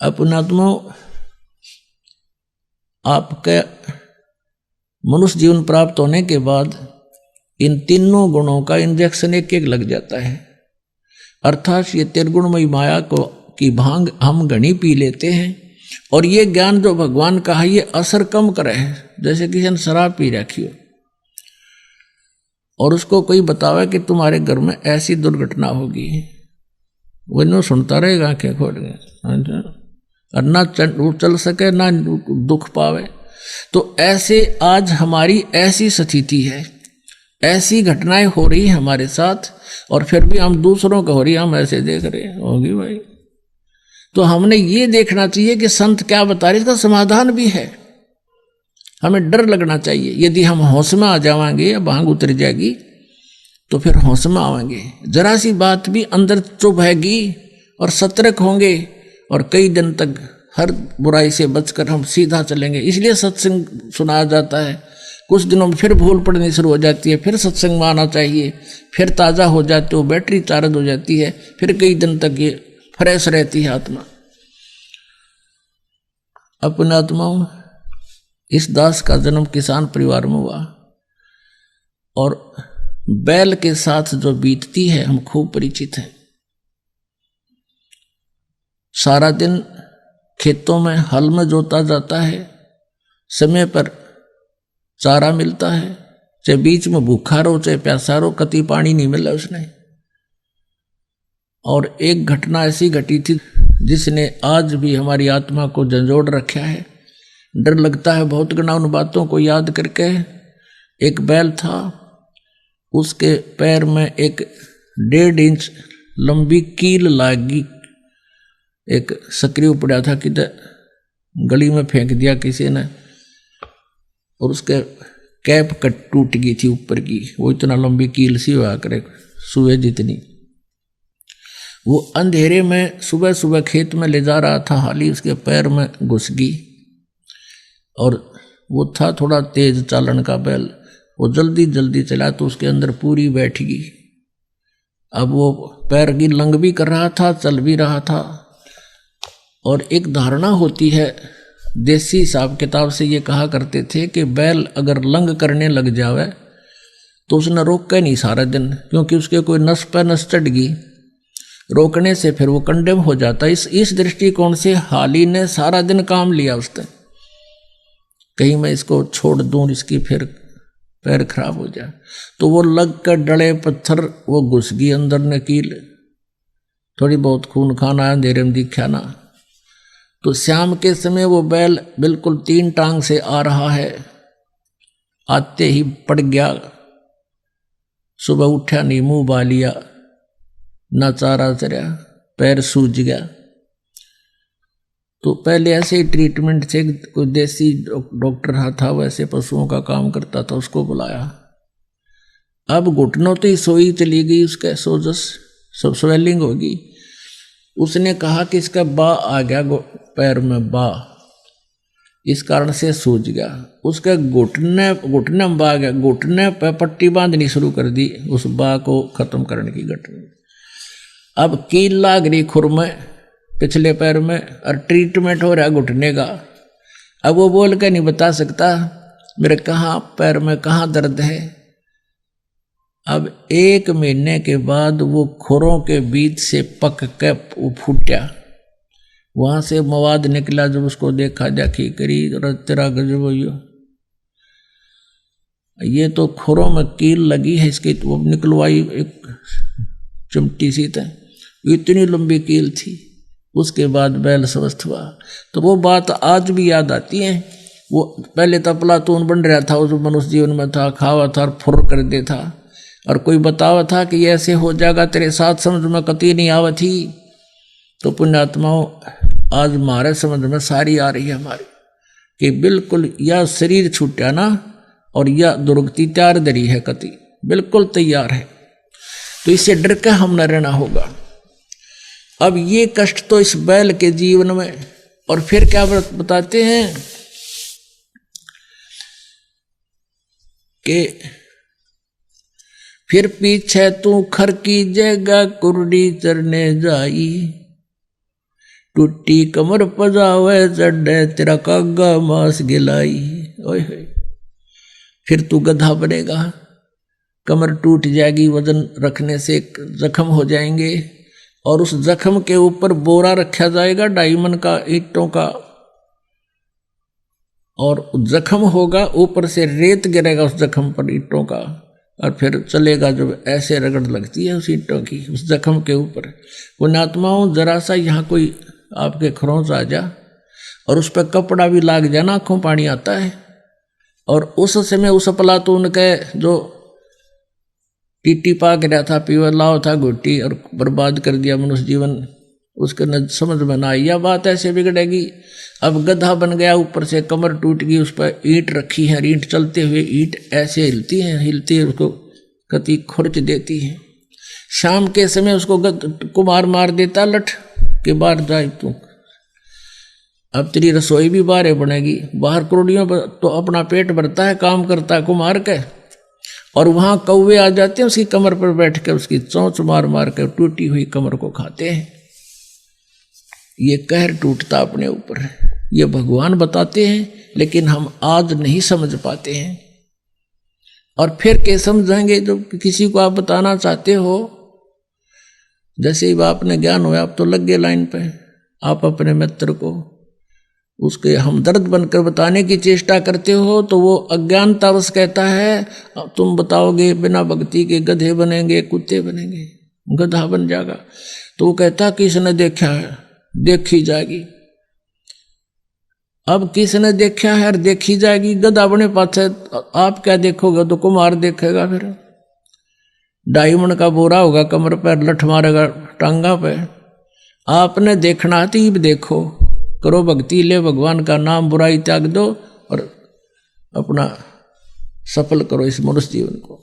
अपनात्मा आपके मनुष्य जीवन प्राप्त होने के बाद इन तीनों गुणों का इंजेक्शन एक एक लग जाता है। अर्थात ये त्रिगुणमयी माया को की भांग हम घनी पी लेते हैं और ये ज्ञान जो भगवान का है ये असर कम करे है। जैसे किसी ने शराब पी रखी हो और उसको कोई बतावे कि तुम्हारे घर में ऐसी दुर्घटना होगी, वो नो सुनता रहेगा आंखें खोल के और ना चल सके ना दुख पावे। तो ऐसे आज हमारी ऐसी स्थिति है, ऐसी घटनाएं हो रही है हमारे साथ और फिर भी हम दूसरों का हो रही हम ऐसे देख रहे होगी भाई। तो हमने ये देखना चाहिए कि संत क्या बता रहे, इसका समाधान भी है। हमें डर लगना चाहिए। यदि हम होश में आ जाएंगे या भांग उतर जाएगी तो फिर होश में आवेंगे, जरा सी बात भी अंदर चुभेगी और सतर्क होंगे और कई दिन तक हर बुराई से बचकर हम सीधा चलेंगे। इसलिए सत्संग सुनाया जाता है। कुछ दिनों में फिर भूल पड़नी शुरू हो जाती है, फिर सत्संग में आना चाहिए, फिर ताज़ा हो जाते हो, बैटरी चार्ज हो जाती है, फिर कई दिन तक ये फ्रेश रहती है आत्मा। अपने आत्माओं, इस दास का जन्म किसान परिवार में हुआ और बैल के साथ जो बीतती है हम खूब परिचित हैं। सारा दिन खेतों में हल में जोता जाता है, समय पर चारा मिलता है, चाहे बीच में भूखा रहो चाहे प्यासा रहो, कति पानी नहीं मिला उसने। और एक घटना ऐसी घटी थी जिसने आज भी हमारी आत्मा को झंझोड़ रखा है। डर लगता है बहुत गना उन बातों को याद करके। एक बैल था, उसके पैर में एक 1.5 इंच लंबी कील लागी, एक सक्रिय पड़ा था कि गली में फेंक दिया किसी ने और उसके कैप कट टूट गई थी ऊपर की, वो इतना लंबी कील सी हुआ करे सुबह जितनी। वो अंधेरे में सुबह सुबह खेत में ले जा रहा था, हाली उसके पैर में घुस गई और वो था थोड़ा तेज चालन का बैल, वो जल्दी जल्दी चला तो उसके अंदर पूरी बैठ गई। अब वो पैर की लंग भी कर रहा था, चल भी रहा था। और एक धारणा होती है, देसी हिसाब किताब से ये कहा करते थे कि बैल अगर लंग करने लग जावे तो उसने रोका नहीं सारा दिन, क्योंकि उसके कोई नस पे नस चढ़ गई, रोकने से फिर वो कंडेम हो जाता। इस दृष्टिकोण से हाली ने सारा दिन काम लिया उसने, कहीं मैं इसको छोड़ दूं, इसकी फिर पैर खराब हो जाए। तो वो लग कर डले पत्थर वो घुस गई अंदर ने कील, थोड़ी बहुत खून खाना अंधेरे में दिखा ना। तो शाम के समय वो बैल बिल्कुल 3 टांग से आ रहा है, आते ही पड़ गया। सुबह उठा नहीं, मुंह बा लिया, ना चारा चरा, पैर सूज गया। तो पहले ऐसे ही ट्रीटमेंट से कोई देसी डॉक्टर था, वैसे पशुओं का काम करता था, उसको बुलाया। अब घुटनों तो ही सोई चली गई, उसका सोजस सब स्वेलिंग होगी। उसने कहा कि इसका बा आ गया पैर में, बा इस कारण से सूज गया। उसके घुटने में बा गया, घुटने पर पट्टी बांधनी शुरू कर दी उस बा को खत्म करने की घटना। अब कील लाग रही खुर में पिछले पैर में और ट्रीटमेंट हो रहा है घुटने का। अब वो बोल के नहीं बता सकता मेरे कहाँ पैर में कहाँ दर्द है। अब 1 महीने के बाद वो खुरों के बीच से पक के वो फूटा, वहां से मवाद निकला। जब उसको देखा जाखी करी और तेरा गजब हो, ये तो खुरों में कील लगी है, इसकी तो निकलवाई एक चिमटी सी था, इतनी लंबी कील थी। उसके बाद बैल स्वस्थ हुआ। तो वो बात आज भी याद आती है। वो पहले तो प्लातून बन रहा था, उस मनुष्य जीवन में था, खावा था और फुर कर दे था, और कोई बतावा था कि ऐसे हो जाएगा तेरे साथ, समझ में कती नहीं आवा थी। तो पुण्यात्माओं, आज हमारे समझ में सारी आ रही है हमारी कि बिल्कुल या शरीर छूटा ना और या दुर्गति तैयार दरी है, कति बिल्कुल तैयार है। तो इससे डर के हम न रहना होगा। अब ये कष्ट तो इस बैल के जीवन में, और फिर क्या बताते हैं कि फिर पीछे तू खर की जगह कुर्डी चरने जाई, टूटी कमर पजावे चढ़े तेरा कागा मांस गिलाई। ओए होए, फिर तू गधा बनेगा, कमर टूट जाएगी, वजन रखने से जख्म हो जाएंगे, और उस जख्म के ऊपर बोरा रखा जाएगा डायमंड का, ईंटों का, और जख्म होगा, ऊपर से रेत गिरेगा उस जख्म पर ईंटों का, और फिर चलेगा जब ऐसे रगड़ लगती है उस ईंटों की उस जख्म के ऊपर। पुण्यात्माओं, जरा सा यहाँ कोई आपके खरोंच आ जा और उस पर कपड़ा भी लाग जाना, आंखों पानी आता है। और उस समय उस अफलातून के जो टीटी पा गिरा था, पीवर लाओ था घुट्टी, और बर्बाद कर दिया मनुष्य जीवन, उसके न समझ में ना आई यह बात ऐसे बिगड़ेगी। अब गधा बन गया, ऊपर से कमर टूट गई, उस पर ईंट रखी है, ईंट चलते हुए ईंट ऐसे हिलती है उसको कति खुरच देती है। शाम के समय उसको कुमार मार देता लठ के बाहर जाए तू, अब तेरी रसोई भी बाहर बनेगी। बाहर करोड़ियों तो अपना पेट भरता है, काम करता है कुमार के, और वहां कौवे आ जाते हैं उसकी कमर पर बैठ कर उसकी चोंच मार मार कर टूटी हुई कमर को खाते हैं। ये कहर टूटता अपने ऊपर है, ये भगवान बताते हैं, लेकिन हम आज नहीं समझ पाते हैं। और फिर क्या समझेंगे जो किसी को आप बताना चाहते हो, जैसे ही आपने ज्ञान हुआ आप तो लग गए लाइन पे, आप अपने मित्र को उसके हमदर्द बनकर बताने की चेष्टा करते हो तो वो अज्ञानतावश कहता है तुम बताओगे बिना भक्ति के गधे बनेंगे, कुत्ते बनेंगे, गधा बन जाएगा। तो वो कहता किसने देखा है, देखी जाएगी। अब किसने देखा है, देखी जाएगी, गधा बने पाछे आप क्या देखोगे, तो कुमार देखेगा। फिर डायमंड का बोरा होगा कमर पर, लठ मारेगा टांगा पे, आपने देखना तीब देखो, करो भक्ति, ले भगवान का नाम, बुराई त्याग दो और अपना सफल करो इस मनुष्य जीवन को।